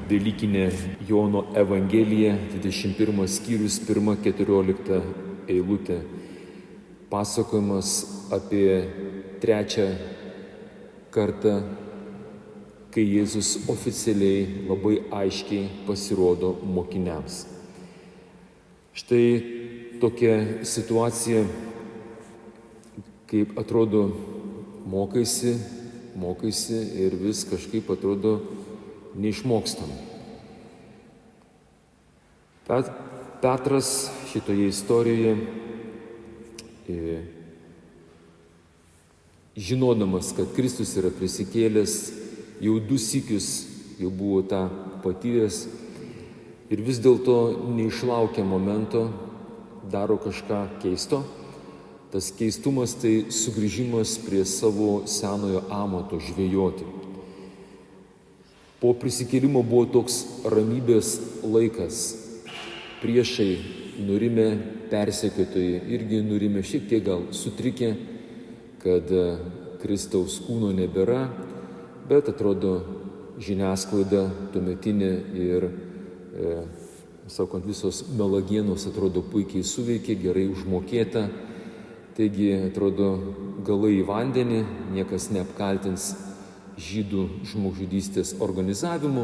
Velykinė Jono Evangelija, 21 skyrius, 1-14 eilutė. Pasakojimas apie trečią kartą, kai Jėzus oficialiai labai aiškiai pasirodo mokiniams. Štai tokia situacija, kaip atrodo mokaisi ir vis kažkaip atrodo neišmokstam. Petras šitoje istorijoje, žinodamas, kad Kristus yra prisikėlęs, jau 2 sykius jau buvo tą patyręs ir vis dėlto neišlaukia momento, daro kažką keisto. Tas keistumas tai sugrįžimas prie savo senojo amato žvejoti. Po prisikėlimo buvo toks ramybės laikas. Priešai nurimę, persekiotojai irgi nurimę, šiek tiek gal sutrikę, kad Kristaus kūno nebėra, bet atrodo žiniasklaida tuometinė ir, sakant, visos melagienos atrodo puikiai suveikė, gerai užmokėta. Taigi, atrodo, galai į vandenį, niekas neapkaltins žydų žmogžudystės organizavimu,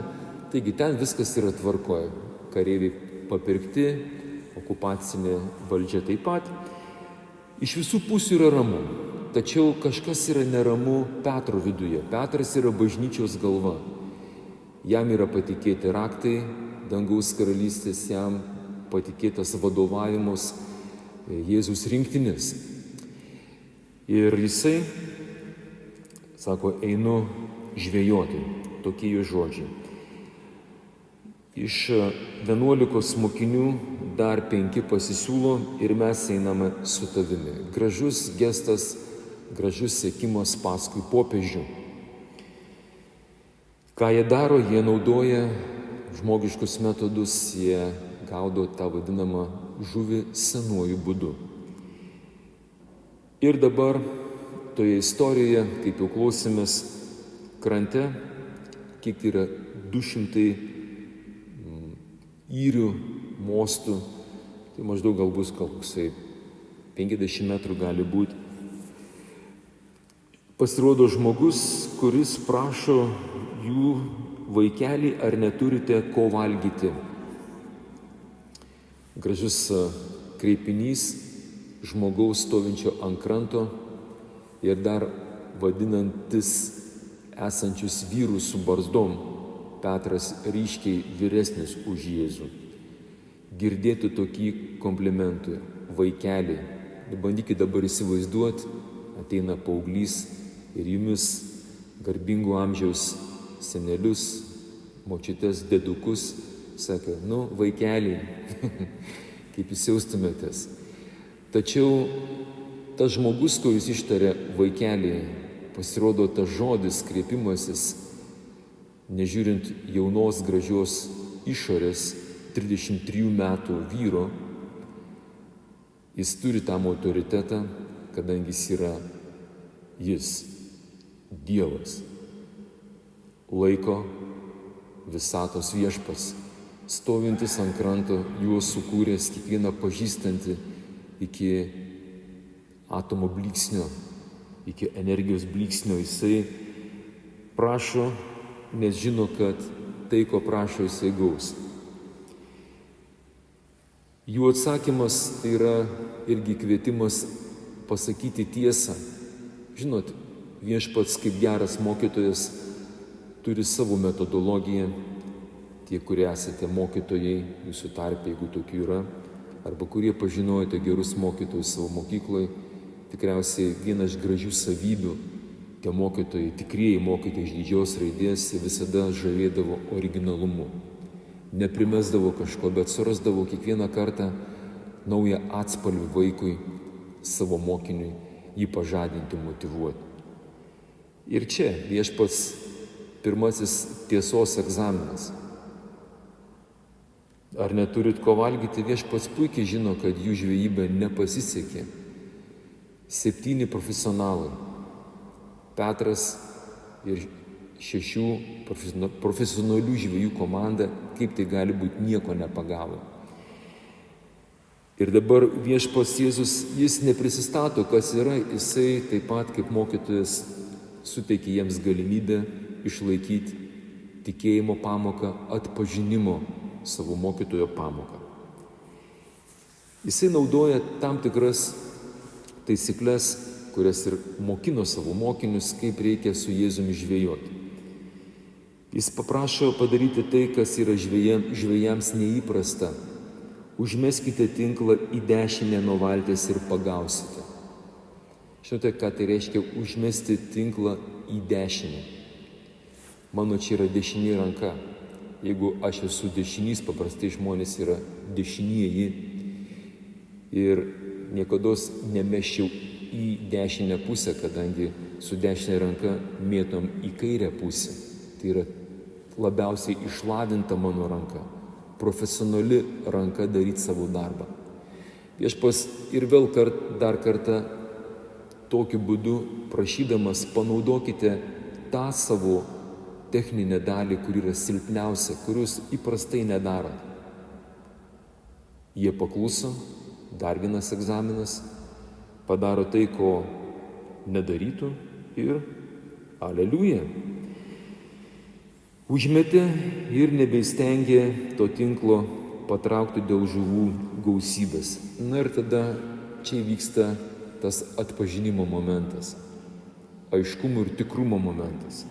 taigi ten viskas yra tvarkoje. Kareiviai papirkti, okupacinė valdžia taip pat. Iš visų pusių yra ramu, tačiau kažkas yra neramu Petro viduje. Petras yra bažnyčios galva. Jam yra patikėti raktai dangaus karalystės, jam patikėtas vadovavimas Jėzus rinktinės. Ir jisai sako, einu žvejoti, tokie jo žodžiai. Iš 11 mokinių dar 5 pasisiūlo ir mes einame su tavimi. Gražus gestas, gražus sekimas paskui popiežių. Ką jie daro, jie naudoja žmogiškus metodus, jie gaudo tą vadinamą žuvį senuoju būdu. Ir dabar toje istorijoje, kaip jau klausėmės, krante, kiek yra 200 įrių, mostų, tai maždaug gal bus koksai 50 metrų gali būti. Pasirodo žmogus, kuris prašo jų, vaikelį, ar neturite ko valgyti. Gražus kreipinys žmogaus stovinčio ant kranto ir dar vadinantis esančius vyrus su barzdom. Petras ryškiai vyresnis už Jėzų. Girdėtų tokį komplimentą, vaikelį. Bandykite dabar įsivaizduoti, ateina paauglys ir jumis garbingų amžiaus senelius, močiutės, dedukus, sakė, vaikelį, kaip jūs jaustumėtės. Tačiau tas žmogus, kuris ištarė vaikelį, pasirodo tas žodis, kreipimasis, nežiūrint jaunos gražios išorės, 33 metų vyro, jis turi tam autoritetą, kadangi jis yra Dievas, laiko visatos viešpats, stovintis ant kranto, juos sukūręs, kiekvieną pažįstantį iki atomo blyksnio, iki energijos blyksnio. Jisai prašo, nes žino, kad tai, ko prašo, jisai gaus. Jų atsakymas tai yra irgi kvietimas pasakyti tiesą. Žinot, viešpats kaip geras mokytojas turi savo metodologiją. Tie, kurie esate mokytojai, jūsų tarpe, jeigu tokių yra, arba kurie pažinojate gerus mokytojus savo mokykloje, tikriausiai viena iš gražių savybių, tie mokytojai, tikrieji mokytojai iš didžios raidės, jie visada žavėdavo originalumu. Neprimesdavo kažko, bet surasdavo kiekvieną kartą naują atspalvį vaikui, savo mokiniui, jį pažadinti, motyvuoti. Ir čia viešpats pirmasis tiesos egzaminas. Ar neturit ko valgyti? Viešpats puikiai žino, kad jų žvejyba nepasisekė. 7 profesionalai. Petras ir 6 profesionalių žvejų komanda, kaip tai gali būti, nieko nepagavo. Ir dabar viešpats Jėzus, jis neprisistato, kas yra, jisai taip pat kaip mokytojas suteikia jiems galimybę išlaikyti tikėjimo pamoką, atpažinimo savo mokytojo pamoką. Jisai naudoja tam tikras taisyklės, kurias ir mokino savo mokinius, kaip reikia su Jėzumi žvejoti. Jis paprašo padaryti tai, kas yra žvejams neįprasta. Užmeskite tinklą į dešinę nuo valties ir pagausite. Žinote, ką tai reiškia užmesti tinklą į dešinę? Mano čia yra dešinė ranka. Jeigu aš esu dešinys, paprastai žmonės yra dešinieji. Ir niekados nemeščiau į dešinę pusę, kadangi su dešinė ranka mėtom į kairę pusę. Tai yra labiausiai išlavinta mano ranka. Profesionali ranka daryti savo darbą. Viešpats ir vėl dar kartą tokiu būdu prašydamas, panaudokite tą savo techninę dalį, kuri yra silpniausia, kurios įprastai nedarot. Jie pakluso, dar vienas egzaminas, padaro tai, ko nedarytų ir aleliuja. Užmetė ir nebeistengė to tinklo patraukti dėl žuvų gausybės. Na ir tada čia vyksta tas atpažinimo momentas, aiškumo ir tikrumo momentas.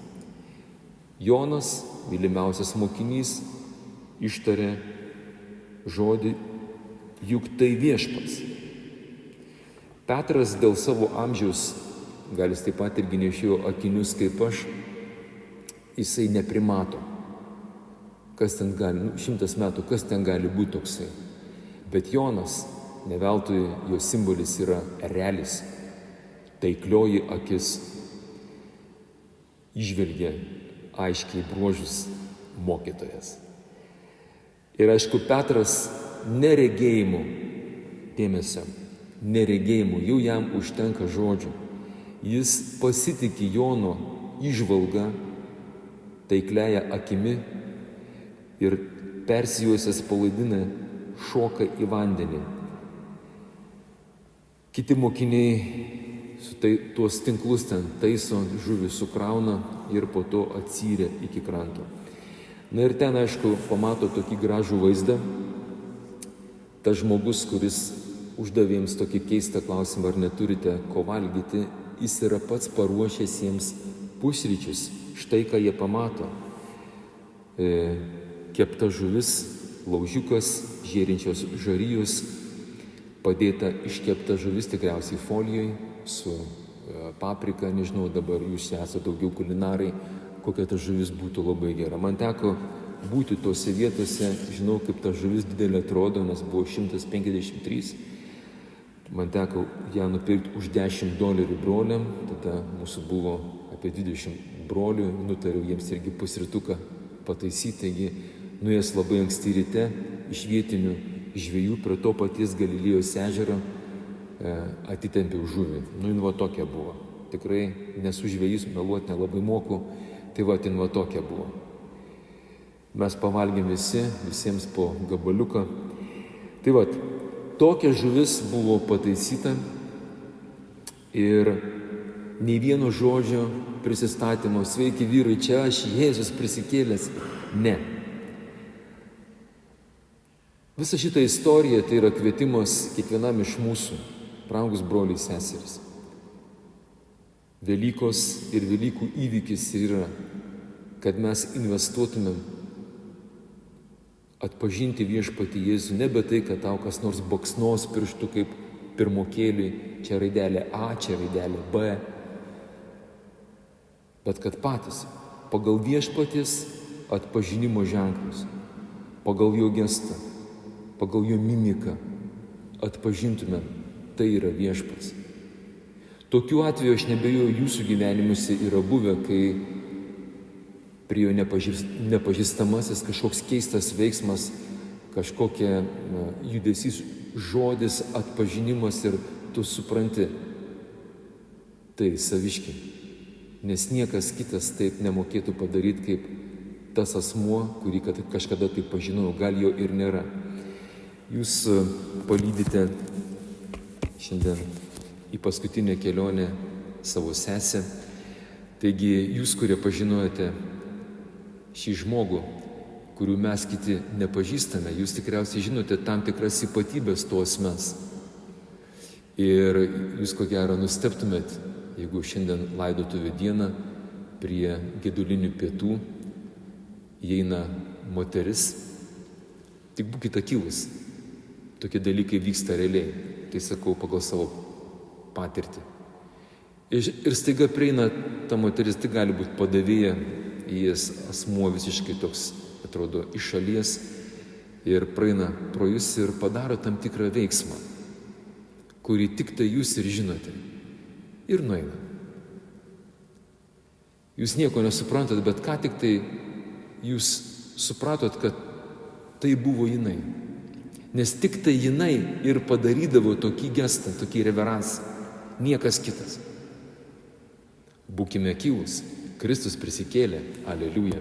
Jonas, mylimiausias mokinys, ištarė žodį, juk tai viešpats. Petras dėl savo amžiaus, gal jis taip pat irgi nešėjo akinius kaip aš, jisai neprimato, kas ten gali, 100 metų, kas ten gali būti toksai. Bet Jonas, ne veltui jo simbolis yra erelis, taiklioji akis, įžvelgia aiškiai bruožus mokytojas. Ir aišku, Petras neregėjimu, dėmesio, neregėjimu, jau jam užtenka žodžių. Jis pasitikė Jono įžvalgą, taikliaja akimi ir persijuosęs palaidinę šoka į vandenį. Kiti mokiniai tuos tinklus ten taiso, žuvį sukrauna ir po to atsyrė iki kranto. Na ir ten, aišku, pamato tokį gražų vaizdą. Tas žmogus, kuris uždavė jiems tokį keistą klausimą, ar neturite ko valgyti, jis yra pats paruošęs jiems pusryčius. Štai ką jie pamato. Kepta žuvis, laužiukas, žėrinčios žarijos, padėta iškepta žuvis tikriausiai folijoj su paprika, nežinau, dabar jūs esate daugiau kulinarai, kokia ta žuvis būtų labai gera. Man teko būti tose vietose, žinau, kaip ta žuvis didelė atrodo, nes buvo 153. Man teko ją nupirkti už $10 broliam, tada mūsų buvo apie 20 brolių, nutariau jiems irgi pusrytuką pataisyti, taigi nuėjęs labai anksti ryte iš vietinių žvejų prie to paties Galilėjos ežero atitempiau žuvį. Va tokia buvo. Tikrai nesu žvejys, meluoti nelabai moku, tai va tokia buvo. Mes pavalgėm visiems po gabaliuką. Tai va, tokia žuvis buvo pataisyta ir nei vieno žodžio prisistatymo, sveiki vyrai, čia aš, Jėzus prisikėlęs. Ne. Visa šita istorija tai yra kvietimas kiekvienam iš mūsų, brangus broliai seserys. Velykos ir Velykų įvykis yra, kad mes investuotumėm atpažinti viešpatį Jėzų, nebe tai, kad tau kas nors baksnos pirštų kaip pirmokėlį, čia raidelė A, čia raidelė B, bet kad patys pagal viešpaties atpažinimo ženklus, pagal jo gestą, pagal jo mimiką atpažintumėm, tai yra viešpats. Tokiu atveju aš nebejoju, jūsų gyvenimuose yra buvę, kai prie jo nepažįstamasis kažkoks keistas veiksmas, kažkokia judesys, žodis, atpažinimas ir tu supranti, tai saviški. nes niekas kitas taip nemokėtų padaryti, kaip tas asmuo, kurį kažkada taip pažinojau, gal jo ir nėra. Jūs palydite šiandien į paskutinę kelionę savo sesę. Taigi jūs, kurie pažinojate šį žmogų, kurių mes kiti nepažįstame, jūs tikriausiai žinote tam tikras ypatybės to asmens. Ir jūs ko gero nustebtumėt, jeigu šiandien laidotuvių dieną prie gedulinių pietų įeina moteris. Tik būkite akylūs, tokie dalykai vyksta realiai, tai sakau pagal savo patirtį. Ir staiga prieina ta moteris, tai gali būti padavėja, jis asmuo visiškai toks, atrodo, iš šalies, ir praeina pro jūs ir padaro tam tikrą veiksmą, kurį tik tai jūs ir žinote, ir nueina. Jūs nieko nesuprantat, bet ką tik tai jūs supratot, kad tai buvo jinai. Nes tik tai jinai ir padarydavo tokį gestą, tokį reveransą, niekas kitas. Būkime akylūs, Kristus prisikėlė, aleliuja.